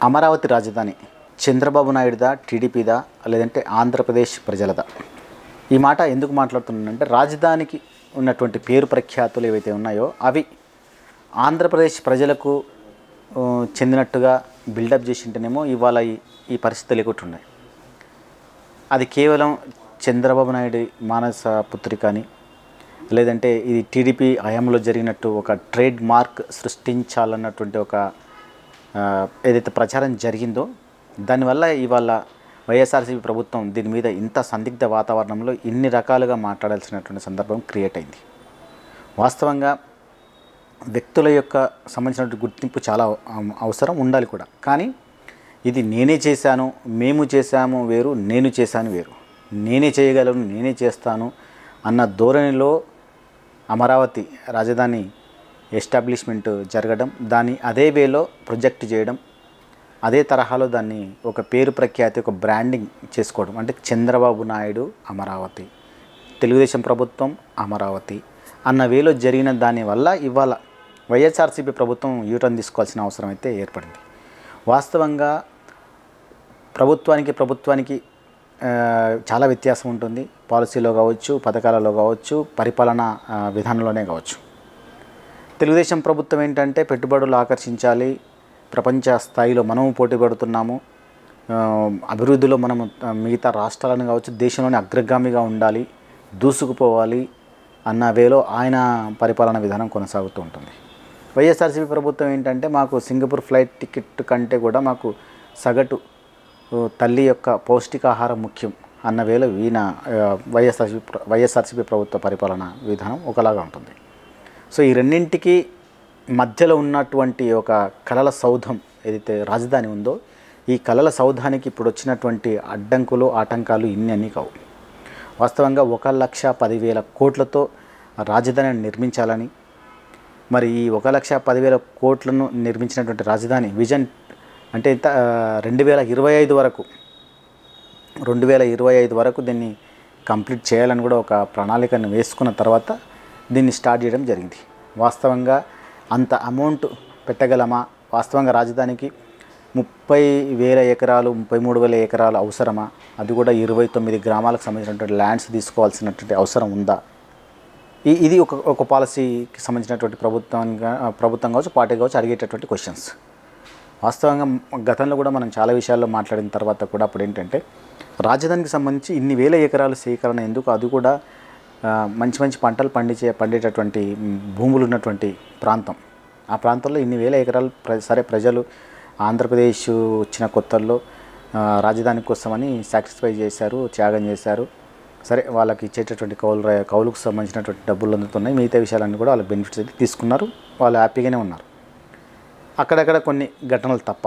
అమరావతి రాజధాని చంద్రబాబు నాయుడుదా, టీడీపీదా, లేదంటే ఆంధ్రప్రదేశ్ ప్రజలదా? ఈ మాట ఎందుకు మాట్లాడుతున్నానంటే, రాజధానికి ఉన్నటువంటి పేరు ప్రఖ్యాతులు ఏవైతే ఉన్నాయో అవి ఆంధ్రప్రదేశ్ ప్రజలకు చెందినట్టుగా బిల్డప్ చేసింటేనేమో ఇవాళ ఈ పరిస్థితులు లేకుంటున్నాయి. అది కేవలం చంద్రబాబు నాయుడు మానస పుత్రిక అని, లేదంటే ఇది టీడీపీ హయాంలో జరిగినట్టు ఒక ట్రేడ్ మార్క్ సృష్టించాలన్నటువంటి ఒక ఏదైతే ప్రచారం జరిగిందో దానివల్ల ఇవాళ వైఎస్ఆర్సీపీ ప్రభుత్వం దీని మీద ఇంత సందిగ్ధ వాతావరణంలో ఇన్ని రకాలుగా మాట్లాడాల్సినటువంటి సందర్భం క్రియేట్ అయింది. వాస్తవంగా వ్యక్తుల యొక్క సంబంధించినటువంటి గుర్తింపు చాలా అవసరం, ఉండాలి కూడా. కానీ ఇది నేనే చేశాను, మేము చేశాము వేరు, నేను చేశాను వేరు. నేనే చేయగలను, నేనే చేస్తాను అన్న ధోరణిలో అమరావతి రాజధాని ఎస్టాబ్లిష్మెంట్ జరగడం, దాన్ని అదే వేలో ప్రొజెక్ట్ చేయడం, అదే తరహాలో దాన్ని ఒక పేరు ప్రఖ్యాతి, ఒక బ్రాండింగ్ చేసుకోవడం, అంటే చంద్రబాబు నాయుడు అమరావతి, తెలుగుదేశం ప్రభుత్వం అమరావతి అన్న వేలో జరిగిన దానివల్ల ఇవాళ వైఎస్ఆర్సీపీ ప్రభుత్వం యూటర్న్ తీసుకోవాల్సిన అవసరం అయితే ఏర్పడింది. వాస్తవంగా ప్రభుత్వానికి చాలా వ్యత్యాసం ఉంటుంది. పాలసీలో కావచ్చు, పథకాలలో కావచ్చు, పరిపాలనా విధానంలోనే కావచ్చు. తెలుగుదేశం ప్రభుత్వం ఏంటంటే పెట్టుబడులు ఆకర్షించాలి, ప్రపంచ స్థాయిలో మనము పోటీ పడుతున్నాము, అభివృద్ధిలో మనము మిగతా రాష్ట్రాలను కావచ్చు దేశంలోనే అగ్రగామిగా ఉండాలి, దూసుకుపోవాలి అన్న వేలో ఆయన పరిపాలనా విధానం కొనసాగుతూ ఉంటుంది. వైఎస్ఆర్సీపీ ప్రభుత్వం ఏంటంటే మాకు సింగపూర్ ఫ్లైట్ టికెట్ కంటే కూడా మాకు సగటు తల్లి యొక్క పౌష్టికాహారం ముఖ్యం అన్న వేలో ఈయన వైఎస్ఆర్సీపీ ప్రభుత్వ పరిపాలనా విధానం ఒకలాగా ఉంటుంది. సో ఈ రెండింటికి మధ్యలో ఉన్నటువంటి ఒక కలల సౌధం ఏదైతే రాజధాని ఉందో, ఈ కలల సౌధానికి ఇప్పుడు వచ్చినటువంటి అడ్డంకులు, ఆటంకాలు ఇన్ని కావు. వాస్తవంగా 1,10,000 కోట్లతో రాజధానిని నిర్మించాలని, మరి ఈ 1,10,000 కోట్లను నిర్మించినటువంటి రాజధాని విజన్ అంటే 2025 వరకు దీన్ని కంప్లీట్ చేయాలని కూడా ఒక ప్రణాళికను వేసుకున్న తర్వాత దీన్ని స్టార్ట్ చేయడం జరిగింది. వాస్తవంగా అంత అమౌంట్ పెట్టగలమా? వాస్తవంగా రాజధానికి 30,000 ఎకరాలు, 33,000 ఎకరాలు అవసరమా? అది కూడా 29 గ్రామాలకు సంబంధించినటువంటి ల్యాండ్స్ తీసుకోవాల్సినటువంటి అవసరం ఉందా? ఇది ఒక పాలసీకి సంబంధించినటువంటి ప్రభుత్వం కావచ్చు, పార్టీ కావచ్చు అడిగేటటువంటి క్వశ్చన్స్. వాస్తవంగా గతంలో కూడా మనం చాలా విషయాల్లో మాట్లాడిన తర్వాత కూడా అప్పుడు ఏంటంటే రాజధానికి సంబంధించి ఇన్ని వేల ఎకరాలు సేకరణ ఎందుకు? అది కూడా మంచి పంటలు పండేటటువంటి భూములు ఉన్నటువంటి ప్రాంతం. ఆ ప్రాంతంలో ఇన్ని వేల ఎకరాలు ప్రజలు ఆంధ్రప్రదేశ్ వచ్చిన కొత్తల్లో రాజధాని కోసమని సాక్రిఫై చేశారు, త్యాగం చేశారు. సరే, వాళ్ళకి ఇచ్చేటటువంటి కౌలుకు సంబంధించినటువంటి డబ్బులు అందుతున్నాయి, మిగతా విషయాలన్నీ కూడా వాళ్ళకి బెనిఫిట్స్ అయితే తీసుకున్నారు, వాళ్ళు హ్యాపీగానే ఉన్నారు. అక్కడక్కడ కొన్ని ఘటనలు తప్ప.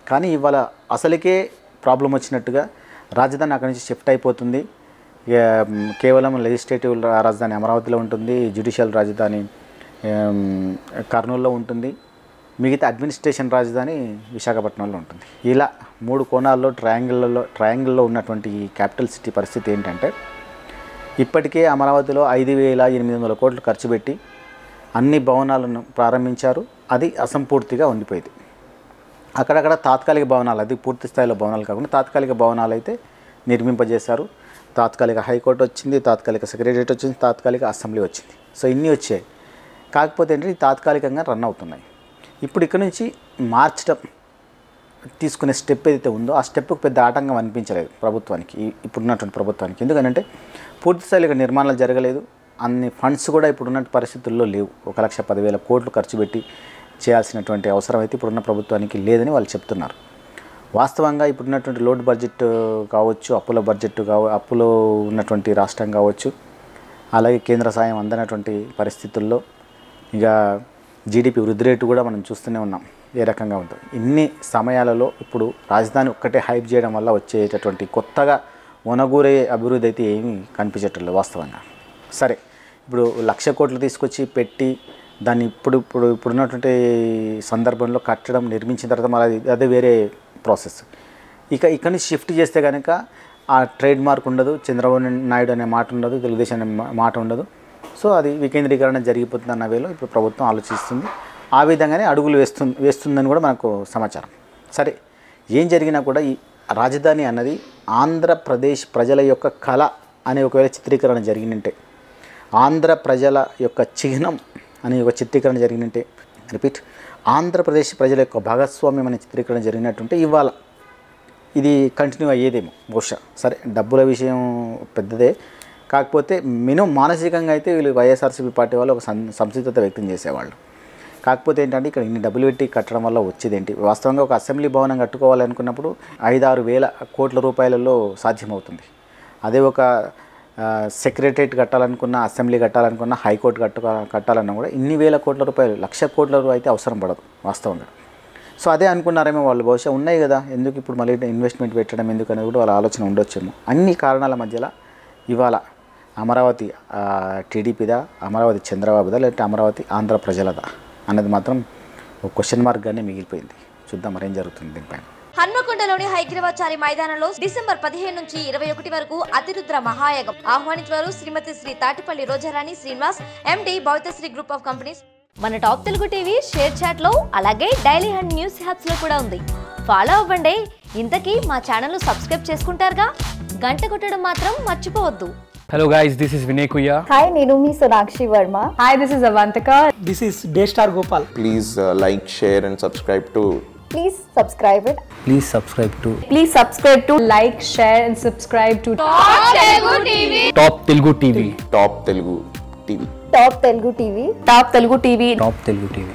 కానీ ఇవాళ అసలుకే ప్రాబ్లం వచ్చినట్టుగా రాజధాని అక్కడి నుంచి షిఫ్ట్ అయిపోతుంది. కేవలం లెజిస్లేటివ్ రాజధాని అమరావతిలో ఉంటుంది, జ్యుడిషియల్ రాజధాని కర్నూలులో ఉంటుంది, మిగతా అడ్మినిస్ట్రేషన్ రాజధాని విశాఖపట్నంలో ఉంటుంది. ఇలా 3 కోణాల్లో ట్రయాంగిల్లో ఉన్నటువంటి ఈ క్యాపిటల్ సిటీ పరిస్థితి ఏంటంటే, ఇప్పటికే అమరావతిలో 5,800 కోట్లు ఖర్చు పెట్టి అన్ని భవనాలను ప్రారంభించారు. అది అసంపూర్తిగా ఉండిపోయింది. అక్కడక్కడ తాత్కాలిక భవనాలు, అది పూర్తి స్థాయిలో భవనాలు కాకుండా తాత్కాలిక భవనాలు అయితే నిర్మింపజేశారు. తాత్కాలిక హైకోర్టు వచ్చింది, తాత్కాలిక సెక్రటరియట్ వచ్చింది, తాత్కాలిక అసెంబ్లీ వచ్చింది. సో ఇన్ని వచ్చాయి. కాకపోతే ఏంటంటే తాత్కాలికంగా రన్ అవుతున్నాయి. ఇప్పుడు ఇక్కడ నుంచి మార్చడం తీసుకునే స్టెప్ ఏదైతే ఉందో ఆ స్టెప్కు పెద్ద ఆటంకం అనిపించలేదు ప్రభుత్వానికి, ఇప్పుడున్నటువంటి ప్రభుత్వానికి. ఎందుకంటే పూర్తి స్థాయిలో నిర్మాణాలు జరగలేదు, అన్ని ఫండ్స్ కూడా ఇప్పుడున్న పరిస్థితుల్లో లేవు. 1,10,000 కోట్లు ఖర్చు పెట్టి చేయాల్సినటువంటి అవసరం అయితే ఇప్పుడున్న ప్రభుత్వానికి లేదని వాళ్ళు చెప్తున్నారు. వాస్తవంగా ఇప్పుడున్నటువంటి లోడ్ బడ్జెట్ కావచ్చు, అప్పులో ఉన్నటువంటి రాష్ట్రం కావచ్చు, అలాగే కేంద్ర సాయం అందనటువంటి పరిస్థితుల్లో ఇక జీడిపి వృద్ధి రేటు కూడా మనం చూస్తూనే ఉన్నాం ఏ రకంగా ఉంటుంది. ఇన్ని సమయాలలో ఇప్పుడు రాజధాని ఒక్కటే హైప్ చేయడం వల్ల వచ్చేటటువంటి కొత్తగా ఒనగూరే అభివృద్ధి అయితే ఏమీ కనిపించట్లేదు వాస్తవంగా. సరే, ఇప్పుడు 1,00,000 కోట్లు తీసుకొచ్చి పెట్టి దాన్ని ఇప్పుడున్నటువంటి సందర్భంలో కట్టడం, నిర్మించిన తర్వాత మళ్ళీ అదే వేరే ప్రాసెస్. ఇక్కడి నుంచి షిఫ్ట్ చేస్తే కనుక ఆ ట్రేడ్ మార్క్ ఉండదు, చంద్రబాబు నాయుడు అనే మాట ఉండదు, తెలుగుదేశం అనే మాట ఉండదు. సో అది వికేంద్రీకరణ జరిగిపోతుంది అన్న వేలో ఇప్పుడు ప్రభుత్వం ఆలోచిస్తుంది. ఆ విధంగానే అడుగులు వేస్తుందని కూడా మనకు సమాచారం. సరే ఏం జరిగినా కూడా ఈ రాజధాని అన్నది ఆంధ్రప్రదేశ్ ప్రజల యొక్క కళ అనే ఒకవేళ చిత్రీకరణ జరిగినంటే, ఆంధ్ర ప్రజల యొక్క చిహ్నం అనే ఒక చిత్రీకరణ జరిగినంటే, రిపీట్, ఆంధ్రప్రదేశ్ ప్రజల యొక్క భాగస్వామ్యం అనే చిత్రీకరణ జరిగినట్టుంటే ఇవాళ ఇది కంటిన్యూ అయ్యేదేమో బహుశా. సరే డబ్బుల విషయం పెద్దదే, కాకపోతే మినిమం మానసికంగా అయితే వీళ్ళు వైఎస్ఆర్సీపీ పార్టీ వాళ్ళు ఒక సంసిద్ధత వ్యక్తం చేసేవాళ్ళు. కాకపోతే ఏంటంటే ఇక్కడ ఇన్ని డబ్బులు పెట్టి కట్టడం వల్ల వచ్చేది ఏంటి? వాస్తవంగా ఒక అసెంబ్లీ భవనం కట్టుకోవాలనుకున్నప్పుడు 5-6 వేల కోట్ల రూపాయలలో సాధ్యమవుతుంది. అదే ఒక సెక్రటరేట్ కట్టాలనుకున్న, అసెంబ్లీ కట్టాలనుకున్న, హైకోర్టు కట్టాలన్నా కూడా ఇన్ని వేల కోట్ల రూపాయలు, 1,00,000 కోట్ల అయితే అవసరం పడదు వాస్తవంగా. సో అదే అనుకున్నారేమో వాళ్ళు, బహుశా ఉన్నాయి కదా ఎందుకు ఇప్పుడు మళ్ళీ ఇన్వెస్ట్మెంట్ పెట్టడం ఎందుకు అనేది కూడా వాళ్ళ ఆలోచన ఉండొచ్చేమో. అన్ని కారణాల మధ్యలో ఇవాళ అమరావతి టీడీపీదా, అమరావతి చంద్రబాబుదా, లేదంటే అమరావతి ఆంధ్ర ప్రజలదా అన్నది మాత్రం ఒక క్వశ్చన్ మార్క్గానే మిగిలిపోయింది. చూద్దాం మరేం జరుగుతుంది దీనిపైన. హన్మకొండలోని హైగ్రీవాచారి మైదానంలో డిసెంబర్ 15 నుంచి 21 వరకు అతిరుద్ర మహాయాగం ఆహ్వానించారు Srimathi Sri Tatipalli Rojarani Srinivas, MD Bhavithasri group of companies. మన top Telugu TV ShareChat లో, అలాగే డైలీ హండ్ న్యూస్ హ్యాప్స్ లో కూడా ఉంది. ఫాలో అవ్వండి. ఇంతకీ మా ఛానల్ సబ్స్క్రైబ్ చేసుకుంటారుగా, గంట కొట్టడం మాత్రం మర్చిపోవద్దు. Hello guys, this is Vinay Kuya. Hi, Nirumi Sonakshi Verma. Hi, this is Avantika. This is Daystar Gopal. Please like, share and subscribe to. Please subscribe it. Please subscribe to Please subscribe to like, share and subscribe to Top Telugu TV. Top Telugu TV. Top Telugu TV. Top Telugu TV. Top Telugu TV.